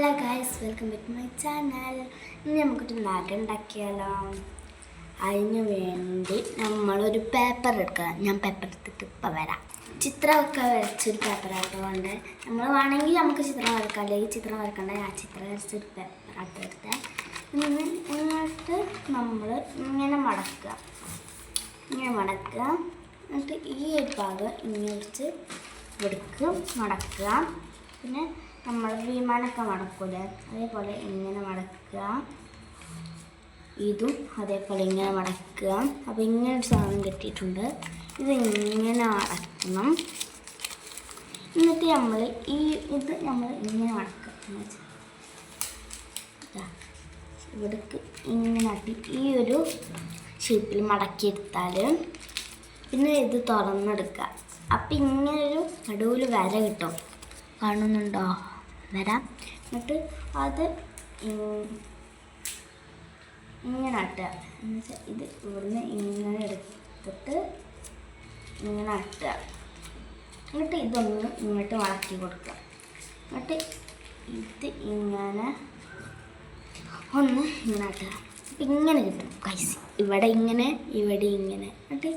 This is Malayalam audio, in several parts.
Hello guys, welcome back to my channel. ഇനി നമുക്കൊരു നഗ ഉണ്ടാക്കിയാലോ? അതിന് വേണ്ടി നമ്മളൊരു പേപ്പർ എടുക്കുക. ഞാൻ പേപ്പർ എടുത്തിട്ട് ഇപ്പം വരാം. ചിത്രമൊക്കെ വരച്ചൊരു പേപ്പർ ആയതുകൊണ്ട് നമ്മൾ വേണമെങ്കിൽ നമുക്ക് ചിത്രം വരക്കാം, അല്ലെങ്കിൽ ചിത്രം വരക്കണ്ട. ഞാൻ ചിത്രം വരച്ചൊരു പേപ്പർ ആട്ടെടുത്ത് എന്നിട്ട് നമ്മൾ ഇങ്ങനെ മടക്കുക. എന്നിട്ട് ഈ ഒരു ഭാഗം ഇങ്ങനെ വെച്ച് എടുക്കുക, മടക്കുക. പിന്നെ നമ്മൾ വിമാനമൊക്കെ മടക്കൂലേ, അതേപോലെ ഇങ്ങനെ മടക്കുക. ഇതും അതേപോലെ ഇങ്ങനെ മടക്കുക. അപ്പോൾ ഇങ്ങനെ ഒരു സാധനം കെട്ടിയിട്ടുണ്ട്. ഇത് ഇങ്ങനെ മടക്കണം. എന്നിട്ട് നമ്മൾ ഇത് ഇങ്ങനെ മടക്കുക. ഇവിടേക്ക് ഇങ്ങനെ ആക്കി ഈ ഒരു ഷേപ്പിൽ മടക്കിയെടുത്താൽ പിന്നെ ഇത് തുറന്നെടുക്കുക. അപ്പം ഇങ്ങനൊരു നടുവിൽ വര കിട്ടും. കാണുന്നുണ്ടോ വരാം? എന്നിട്ട് അത് ഇങ്ങനെ അട്ടുക. എന്നുവെച്ചാൽ ഇത് ഇവിടുന്ന് ഇങ്ങനെ എടുത്തിട്ട് ഇങ്ങനെ അട്ടുക. എന്നിട്ട് ഇതൊന്ന് ഇങ്ങോട്ട് മടക്കി കൊടുക്കുക. എന്നിട്ട് ഇത് ഇങ്ങനെ ഒന്ന് ഇങ്ങനെ അട്ടുക. ഇങ്ങനെ കിട്ടും കൈസ്. ഇവിടെ ഇങ്ങനെ, ഇവിടെ ഇങ്ങനെ. എന്നിട്ട്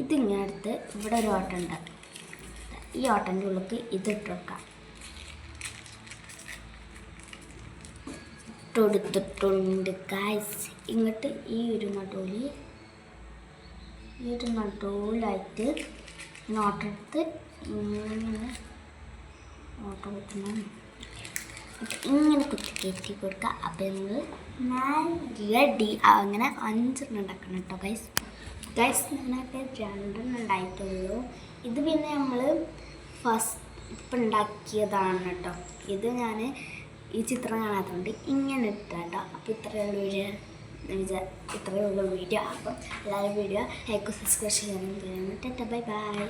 ഇതിങ്ങനെ എടുത്ത് ഇവിടെ ഒരു ഓട്ടം ഉണ്ട്. ഈ ഓട്ടൻ്റെ ഉള്ളിലേക്ക് ഇതിട്ട് വെക്കാം. ഇട്ടെടുത്തിട്ടുണ്ട് ഗൈസ്. ഇങ്ങോട്ട് ഈ ഒരു നടുവിലായിട്ട് ഓട്ടം എടുത്ത് ഇങ്ങനെ ഓട്ടം കുത്തണം. ഇങ്ങനെ കുത്തി കയറ്റി കൊടുക്കുക. അപ്പം നമ്മൾ റെഡി. അങ്ങനെ 5 ഉണ്ടാക്കണം കേട്ടോ ഗൈസ്. ഞാനൊക്കെ 2 ഉണ്ടായിട്ടുള്ളൂ. ഇത് പിന്നെ നമ്മൾ ഇപ്പം ഉണ്ടാക്കിയതാണ് കേട്ടോ. ഇത് ഞാൻ ഈ ചിത്രം കാണാത്തതുകൊണ്ട് ഇങ്ങനെ ഇട്ടാട്ടോ. അപ്പോൾ ഇത്രയുള്ള വീഡിയോ. അപ്പം എല്ലാവരും വീഡിയോ ലൈക്ക്, സബ്സ്ക്രൈബ് ചെയ്യാനും. Bye bye.